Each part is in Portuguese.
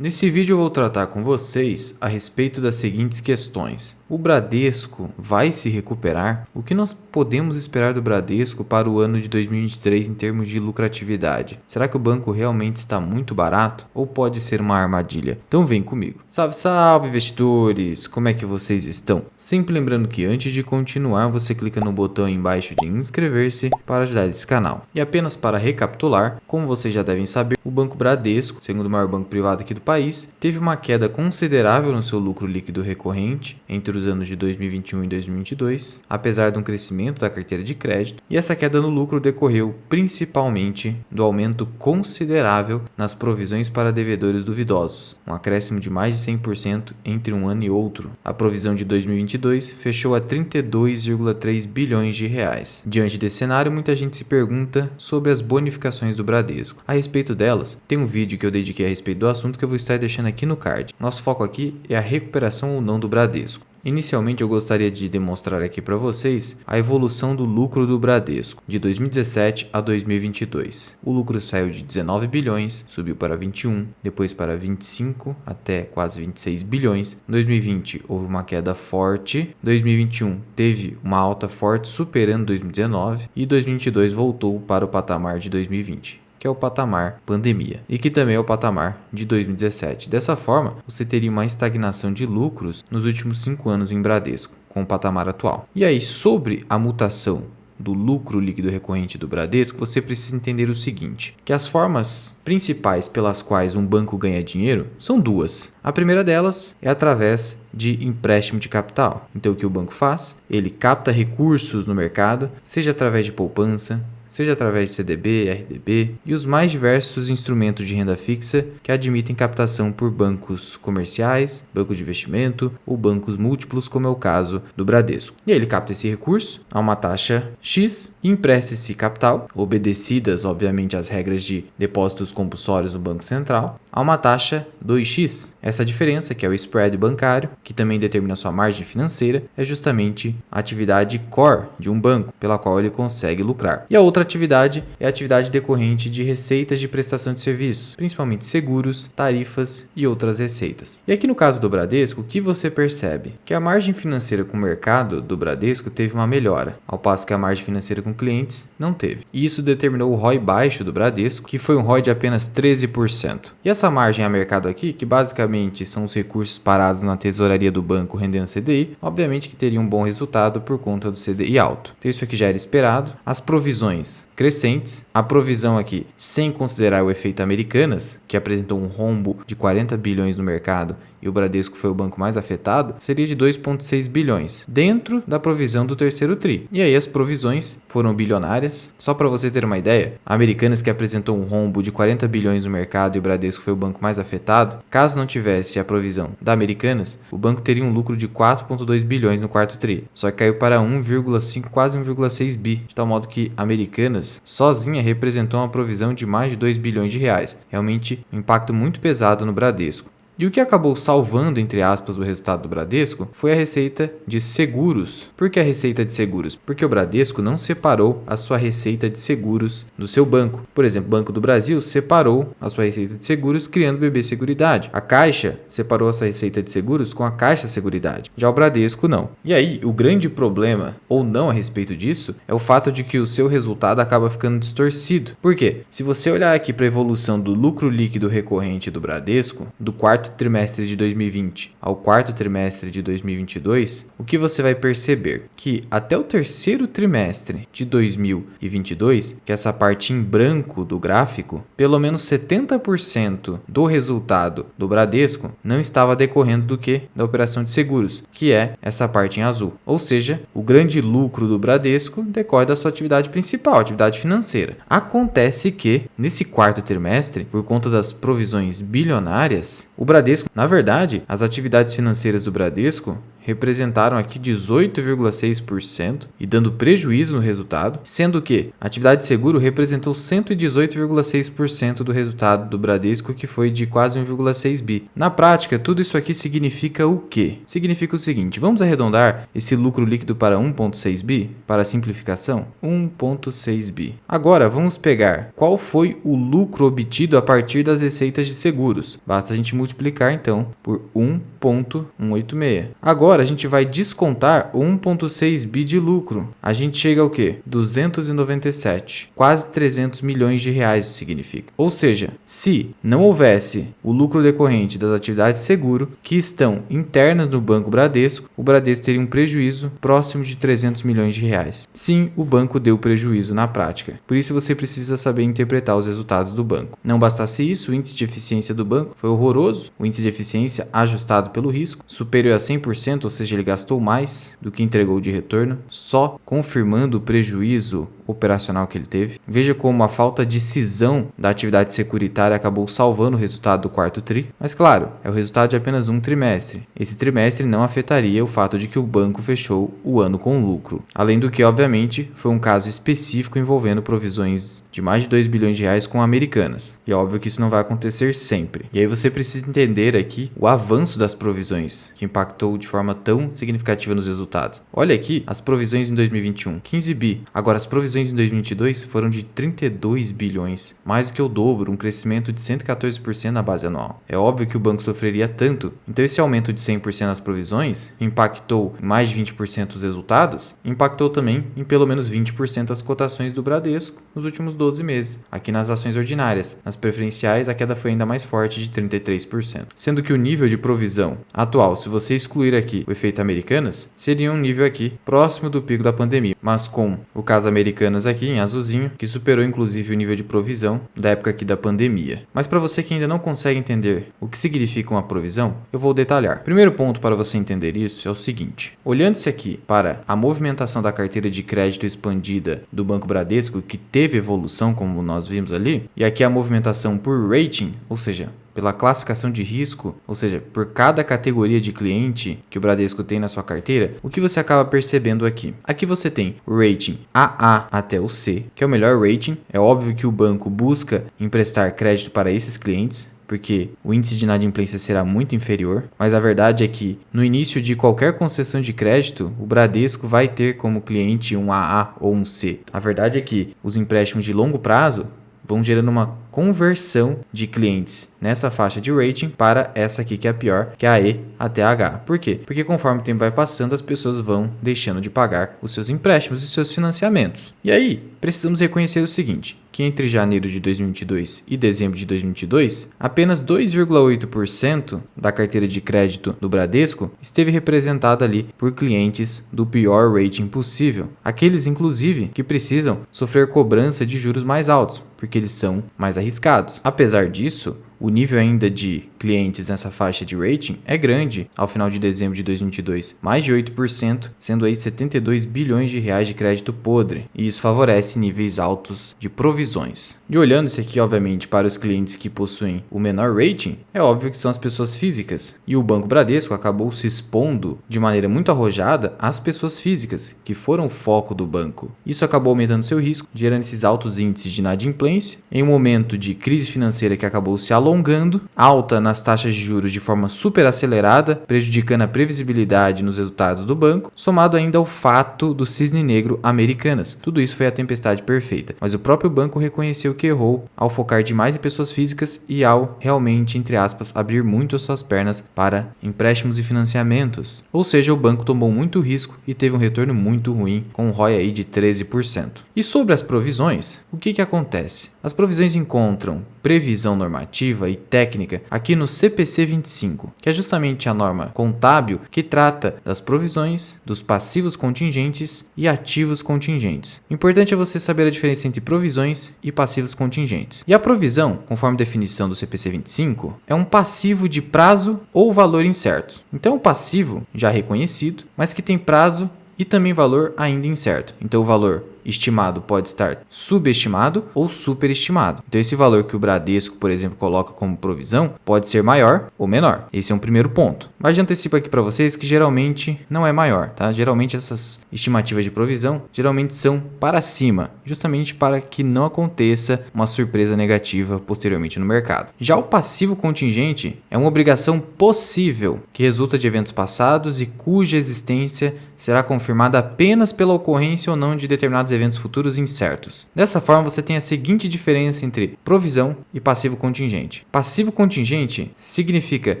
Nesse vídeo eu vou tratar com vocês a respeito das seguintes questões. O Bradesco vai se recuperar? O que nós podemos esperar do Bradesco para o ano de 2023 em termos de lucratividade? Será que o banco realmente está muito barato ou pode ser uma armadilha? Então vem comigo. Salve, salve investidores! Como é que vocês estão? Sempre lembrando que antes de continuar você clica no botão aí embaixo de inscrever-se para ajudar esse canal. E apenas para recapitular, como vocês já devem saber, o Banco Bradesco, segundo o maior banco privado aqui do país, teve uma queda considerável no seu lucro líquido recorrente entre os anos de 2021 e 2022, apesar de um crescimento da carteira de crédito, e essa queda no lucro decorreu principalmente do aumento considerável nas provisões para devedores duvidosos, um acréscimo de mais de 100% entre um ano e outro. A provisão de 2022 fechou a 32,3 bilhões de reais. Diante desse cenário, muita gente se pergunta sobre as bonificações do Bradesco. A respeito delas, tem um vídeo que eu dediquei a respeito do assunto que eu vou estar deixando aqui no card. Nosso foco aqui é a recuperação ou não do Bradesco. Inicialmente eu gostaria de demonstrar aqui para vocês a evolução do lucro do Bradesco de 2017 a 2022. O lucro saiu de 19 bilhões, subiu para 21, depois para 25 até quase 26 bilhões. Em 2020 houve uma queda forte, 2021 teve uma alta forte superando 2019 e 2022 voltou para o patamar de 2020. Que é o patamar pandemia, e que também é o patamar de 2017. Dessa forma, você teria uma estagnação de lucros nos últimos 5 anos em Bradesco, com o patamar atual. E aí, sobre a mutação do lucro líquido recorrente do Bradesco, você precisa entender o seguinte, que as formas principais pelas quais um banco ganha dinheiro são duas. A primeira delas é através de empréstimo de capital. Então, o que o banco faz? Ele capta recursos no mercado, seja através de poupança, seja através de CDB, RDB e os mais diversos instrumentos de renda fixa que admitem captação por bancos comerciais, bancos de investimento ou bancos múltiplos, como é o caso do Bradesco. E aí ele capta esse recurso a uma taxa X e empresta esse capital, obedecidas obviamente às regras de depósitos compulsórios do Banco Central, a uma taxa 2x. Essa diferença, que é o spread bancário, que também determina sua margem financeira, é justamente a atividade core de um banco, pela qual ele consegue lucrar. E a outra atividade é a atividade decorrente de receitas de prestação de serviços, principalmente seguros, tarifas e outras receitas. E aqui no caso do Bradesco, o que você percebe? Que a margem financeira com o mercado do Bradesco teve uma melhora, ao passo que a margem financeira com clientes não teve. E isso determinou o ROI baixo do Bradesco, que foi um ROI de apenas 13%. E essa margem a mercado aqui, que basicamente são os recursos parados na tesouraria do banco rendendo CDI, obviamente que teria um bom resultado por conta do CDI alto. Então isso aqui já era esperado. As provisões crescentes, a provisão aqui sem considerar o efeito Americanas, que apresentou um rombo de 40 bilhões no mercado e o Bradesco foi o banco mais afetado, seria de 2,6 bilhões, dentro da provisão do terceiro TRI. E aí as provisões foram bilionárias. Só para você ter uma ideia, a Americanas, que apresentou um rombo de 40 bilhões no mercado e o Bradesco foi o banco mais afetado, caso não tivesse a provisão da Americanas, o banco teria um lucro de 4,2 bilhões no quarto TRI, só que caiu para 1,5, quase 1,6 bi, de tal modo que a Americanas sozinha representou uma provisão de mais de 2 bilhões de reais. Realmente um impacto muito pesado no Bradesco. E o que acabou salvando, entre aspas, o resultado do Bradesco foi a receita de seguros. Por que a receita de seguros? Porque o Bradesco não separou a sua receita de seguros do seu banco. Por exemplo, o Banco do Brasil separou a sua receita de seguros criando o BB Seguridade. A Caixa separou a sua receita de seguros com a Caixa Seguridade. Já o Bradesco não. E aí, o grande problema, ou não a respeito disso, é o fato de que o seu resultado acaba ficando distorcido. Por quê? Se você olhar aqui para a evolução do lucro líquido recorrente do Bradesco, do quarto trimestre de 2020 ao quarto trimestre de 2022, o que você vai perceber? Que até o terceiro trimestre de 2022, que é essa parte em branco do gráfico, pelo menos 70% do resultado do Bradesco não estava decorrendo do que? Da operação de seguros, que é essa parte em azul. Ou seja, o grande lucro do Bradesco decorre da sua atividade principal, atividade financeira. Acontece que, nesse quarto trimestre, por conta das provisões bilionárias, o Bradesco, na verdade, as atividades financeiras do Bradesco representaram aqui 18,6% e dando prejuízo no resultado, sendo que a atividade de seguro representou 118,6% do resultado do Bradesco, que foi de quase 1,6 bi. Na prática, tudo isso aqui significa o quê? Significa o seguinte, vamos arredondar esse lucro líquido para 1,6 bi, para simplificação? 1,6 bi. Agora, vamos pegar qual foi o lucro obtido a partir das receitas de seguros. Basta a gente multiplicar, então, por 1,186. Agora, a gente vai descontar o 1,6 bi de lucro. A gente chega ao quê? 297. Quase 300 milhões de reais isso significa. Ou seja, se não houvesse o lucro decorrente das atividades de seguro que estão internas no Banco Bradesco, o Bradesco teria um prejuízo próximo de 300 milhões de reais. Sim, o banco deu prejuízo na prática. Por isso você precisa saber interpretar os resultados do banco. Não bastasse isso, o índice de eficiência do banco foi horroroso. O índice de eficiência ajustado pelo risco, superior a 100%, ou seja, ele gastou mais do que entregou de retorno, só confirmando o prejuízo operacional que ele teve. Veja como a falta de cisão da atividade securitária acabou salvando o resultado do quarto tri. Mas claro, é o resultado de apenas um trimestre. Esse trimestre não afetaria o fato de que o banco fechou o ano com lucro. Além do que, obviamente, foi um caso específico envolvendo provisões de mais de 2 bilhões de reais com Americanas. E é óbvio que isso não vai acontecer sempre. E aí você precisa entender aqui o avanço das provisões, que impactou de forma tão significativa nos resultados. Olha aqui as provisões em 2021, 15 bi. Agora as provisões em 2022 foram de 32 bilhões, mais do que o dobro, um crescimento de 114% na base anual. É óbvio que o banco sofreria tanto, então esse aumento de 100% nas provisões impactou em mais de 20% os resultados, impactou também em pelo menos 20% as cotações do Bradesco nos últimos 12 meses, aqui nas ações ordinárias. Nas preferenciais, a queda foi ainda mais forte, de 33%. Sendo que o nível de provisão atual, se você excluir aqui o efeito Americanas, seria um nível aqui próximo do pico da pandemia, mas com o caso Americanas aqui em azulzinho, que superou inclusive o nível de provisão da época aqui da pandemia. Mas para você que ainda não consegue entender o que significa uma provisão, eu vou detalhar. Primeiro ponto para você entender isso é o seguinte: olhando-se aqui para a movimentação da carteira de crédito expandida do Banco Bradesco, que teve evolução como nós vimos ali, e aqui a movimentação por rating, ou seja, pela classificação de risco, ou seja, por cada categoria de cliente que o Bradesco tem na sua carteira, o que você acaba percebendo aqui? Aqui você tem o rating AA até o C, que é o melhor rating. É óbvio que o banco busca emprestar crédito para esses clientes, porque o índice de inadimplência será muito inferior, mas a verdade é que no início de qualquer concessão de crédito, o Bradesco vai ter como cliente um AA ou um C. A verdade é que os empréstimos de longo prazo vão gerando uma conversão de clientes nessa faixa de rating para essa aqui que é a pior, que é a E até a H. Por quê? Porque conforme o tempo vai passando, as pessoas vão deixando de pagar os seus empréstimos e seus financiamentos. E aí, precisamos reconhecer o seguinte, que entre janeiro de 2022 e dezembro de 2022, apenas 2,8% da carteira de crédito do Bradesco esteve representada ali por clientes do pior rating possível. Aqueles, inclusive, que precisam sofrer cobrança de juros mais altos, porque eles são mais arriscados. Apesar disso, o nível ainda de clientes nessa faixa de rating é grande ao final de dezembro de 2022, mais de 8%, sendo aí 72 bilhões de reais de crédito podre, e isso favorece níveis altos de provisões. E olhando-se aqui, obviamente, para os clientes que possuem o menor rating, é óbvio que são as pessoas físicas, e o Banco Bradesco acabou se expondo de maneira muito arrojada às pessoas físicas, que foram o foco do banco. Isso acabou aumentando seu risco, gerando esses altos índices de inadimplência, em um momento de crise financeira que acabou se alongando, alta nas taxas de juros de forma super acelerada, prejudicando a previsibilidade nos resultados do banco, somado ainda ao fato do cisne negro Americanas. Tudo isso foi a tempestade perfeita, mas o próprio banco reconheceu que errou ao focar demais em pessoas físicas e ao realmente, entre aspas, abrir muito as suas pernas para empréstimos e financiamentos. Ou seja, o banco tomou muito risco e teve um retorno muito ruim, com um ROI aí de 13%. E sobre as provisões, o que acontece? As provisões encontram previsão normativa e técnica aqui no CPC 25, que é justamente a norma contábil que trata das provisões, dos passivos contingentes e ativos contingentes. O importante é você saber a diferença entre provisões e passivos contingentes. E a provisão, conforme definição do CPC 25, é um passivo de prazo ou valor incerto. Então, o passivo já reconhecido, mas que tem prazo e também valor ainda incerto. Então, o valor estimado pode estar subestimado ou superestimado. Então esse valor que o Bradesco, por exemplo, coloca como provisão pode ser maior ou menor. Esse é um primeiro ponto. Mas já antecipo aqui para vocês que geralmente não é maior, tá? Geralmente essas estimativas de provisão geralmente são para cima, justamente para que não aconteça uma surpresa negativa posteriormente no mercado. Já o passivo contingente é uma obrigação possível que resulta de eventos passados e cuja existência será confirmada apenas pela ocorrência ou não de determinados eventos futuros incertos. Dessa forma, você tem a seguinte diferença entre provisão e passivo contingente. Passivo contingente significa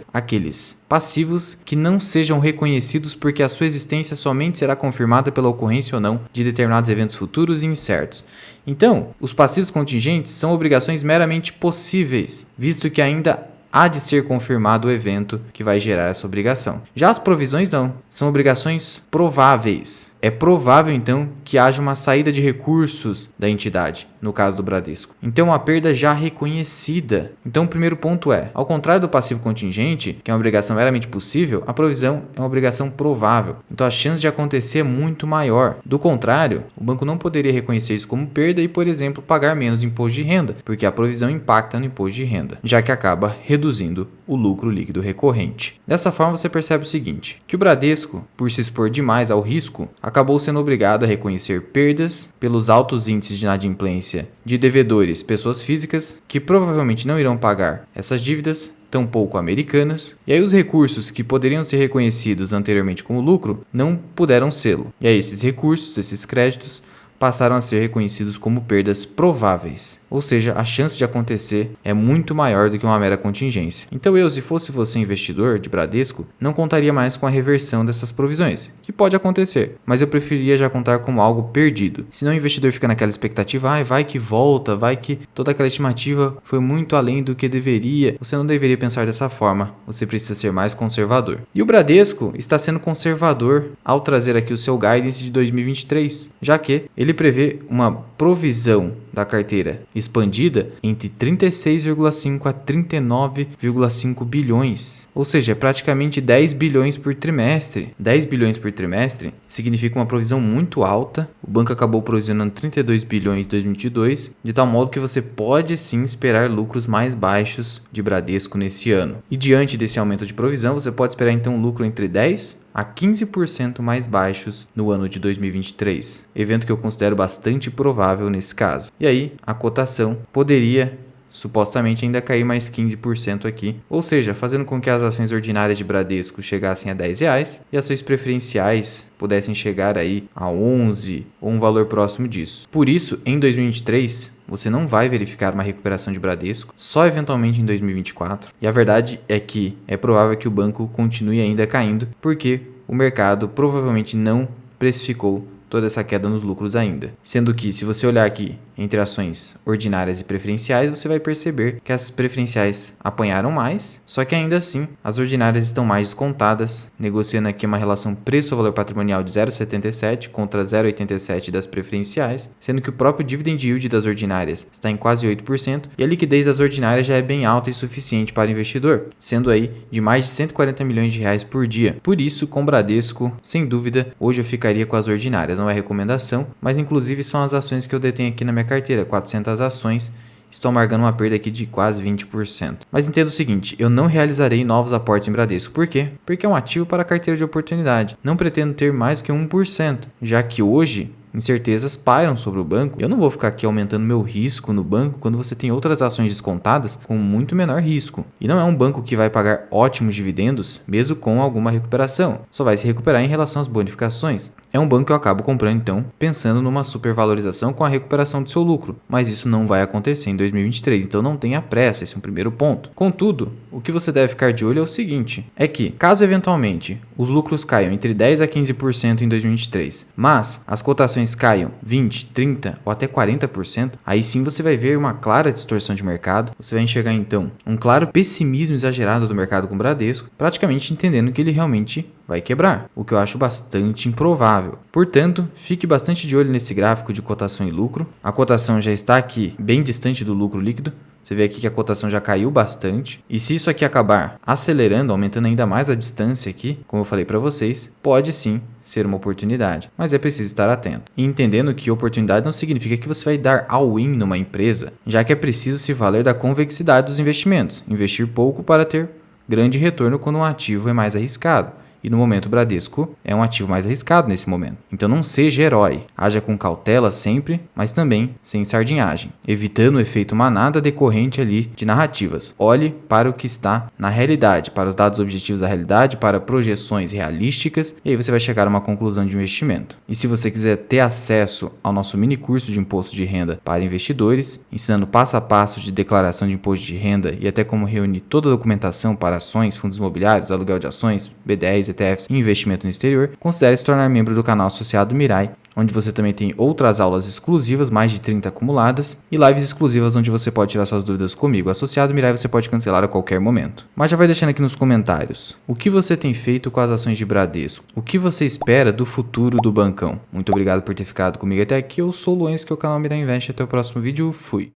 aqueles passivos que não sejam reconhecidos porque a sua existência somente será confirmada pela ocorrência ou não de determinados eventos futuros e incertos. Então, os passivos contingentes são obrigações meramente possíveis, visto que ainda há de ser confirmado o evento que vai gerar essa obrigação. Já as provisões não, são obrigações prováveis. É provável então que haja uma saída de recursos da entidade, no caso do Bradesco. Então uma perda já reconhecida. Então o primeiro ponto é, ao contrário do passivo contingente, que é uma obrigação meramente possível, a provisão é uma obrigação provável. Então a chance de acontecer é muito maior. Do contrário, o banco não poderia reconhecer isso como perda e, por exemplo, pagar menos imposto de renda, porque a provisão impacta no imposto de renda, já que acaba reduzindo o lucro líquido recorrente. Dessa forma você percebe o seguinte, que o Bradesco, por se expor demais ao risco, acabou sendo obrigado a reconhecer perdas pelos altos índices de inadimplência de devedores, pessoas físicas, que provavelmente não irão pagar essas dívidas, tampouco americanas, e aí os recursos que poderiam ser reconhecidos anteriormente como lucro não puderam sê-lo. E aí esses recursos, esses créditos, passaram a ser reconhecidos como perdas prováveis, ou seja, a chance de acontecer é muito maior do que uma mera contingência. Então eu, se fosse você investidor de Bradesco, não contaria mais com a reversão dessas provisões, que pode acontecer, mas eu preferiria já contar como algo perdido. Senão o investidor fica naquela expectativa, vai que volta, vai que toda aquela estimativa foi muito além do que deveria. Você não deveria pensar dessa forma, você precisa ser mais conservador. E o Bradesco está sendo conservador ao trazer aqui o seu guidance de 2023, já que ele prevê uma provisão da carteira expandida entre 36,5 a 39,5 bilhões. Ou seja, é praticamente 10 bilhões por trimestre. 10 bilhões por trimestre significa uma provisão muito alta. O banco acabou provisionando 32 bilhões em 2022, de tal modo que você pode sim esperar lucros mais baixos de Bradesco nesse ano. E diante desse aumento de provisão, você pode esperar então um lucro entre 10 a 15% mais baixos no ano de 2023, evento que eu considero bastante provável nesse caso. E aí, a cotação poderia supostamente ainda cair mais 15% aqui, ou seja, fazendo com que as ações ordinárias de Bradesco chegassem a R$10 e ações preferenciais pudessem chegar aí a 11 ou um valor próximo disso. Por isso, em 2023, você não vai verificar uma recuperação de Bradesco, só eventualmente em 2024. E a verdade é que é provável que o banco continue ainda caindo, porque o mercado provavelmente não precificou toda essa queda nos lucros ainda. Sendo que, se você olhar aqui entre ações ordinárias e preferenciais, você vai perceber que as preferenciais apanharam mais, só que ainda assim as ordinárias estão mais descontadas, negociando aqui uma relação preço-valor patrimonial de 0,77 contra 0,87 das preferenciais, sendo que o próprio dividend yield das ordinárias está em quase 8% e a liquidez das ordinárias já é bem alta e suficiente para o investidor, sendo aí de mais de 140 milhões de reais por dia. Por isso, com Bradesco, sem dúvida, hoje eu ficaria com as ordinárias. Não é recomendação, mas inclusive são as ações que eu detenho aqui na minha carteira, 400 ações, estou amargando uma perda aqui de quase 20%. Mas entenda o seguinte, eu não realizarei novos aportes em Bradesco. Por quê? Porque é um ativo para a carteira de oportunidade. Não pretendo ter mais do que 1%, já que hoje incertezas pairam sobre o banco. Eu não vou ficar aqui aumentando meu risco no banco quando você tem outras ações descontadas com muito menor risco. E não é um banco que vai pagar ótimos dividendos, mesmo com alguma recuperação. Só vai se recuperar em relação às bonificações. É um banco que eu acabo comprando, então, pensando numa supervalorização com a recuperação do seu lucro. Mas isso não vai acontecer em 2023, então não tenha pressa, esse é o primeiro ponto. Contudo, o que você deve ficar de olho é o seguinte, é que, caso eventualmente os lucros caiam entre 10 a 15% em 2023, mas as cotações caiam 20, 30 ou até 40%, aí sim você vai ver uma clara distorção de mercado, você vai enxergar então um claro pessimismo exagerado do mercado com o Bradesco, praticamente entendendo que ele realmente vai quebrar, o que eu acho bastante improvável. Portanto, fique bastante de olho nesse gráfico de cotação e lucro. A cotação já está aqui bem distante do lucro líquido. Você vê aqui que a cotação já caiu bastante. E se isso aqui acabar acelerando, aumentando ainda mais a distância aqui, como eu falei para vocês, pode sim ser uma oportunidade. Mas é preciso estar atento. E entendendo que oportunidade não significa que você vai dar all-in numa empresa, já que é preciso se valer da convexidade dos investimentos. Investir pouco para ter grande retorno quando um ativo é mais arriscado. E no momento o Bradesco é um ativo mais arriscado nesse momento. Então não seja herói. Haja com cautela sempre, mas também sem sardinhagem, evitando o efeito manada decorrente ali de narrativas. Olhe para o que está na realidade, para os dados objetivos da realidade, para projeções realísticas, e aí você vai chegar a uma conclusão de investimento. E se você quiser ter acesso ao nosso mini curso de imposto de renda para investidores, ensinando passo a passo de declaração de imposto de renda e até como reunir toda a documentação para ações, fundos imobiliários, aluguel de ações, B10, ETFs e investimento no exterior, considere se tornar membro do canal associado Mirai, onde você também tem outras aulas exclusivas, mais de 30 acumuladas, e lives exclusivas onde você pode tirar suas dúvidas comigo. Associado Mirai você pode cancelar a qualquer momento. Mas já vai deixando aqui nos comentários, o que você tem feito com as ações de Bradesco? O que você espera do futuro do bancão? Muito obrigado por ter ficado comigo até aqui. Eu sou o Luens, que é o canal Mirai Invest. Até o próximo vídeo. Fui!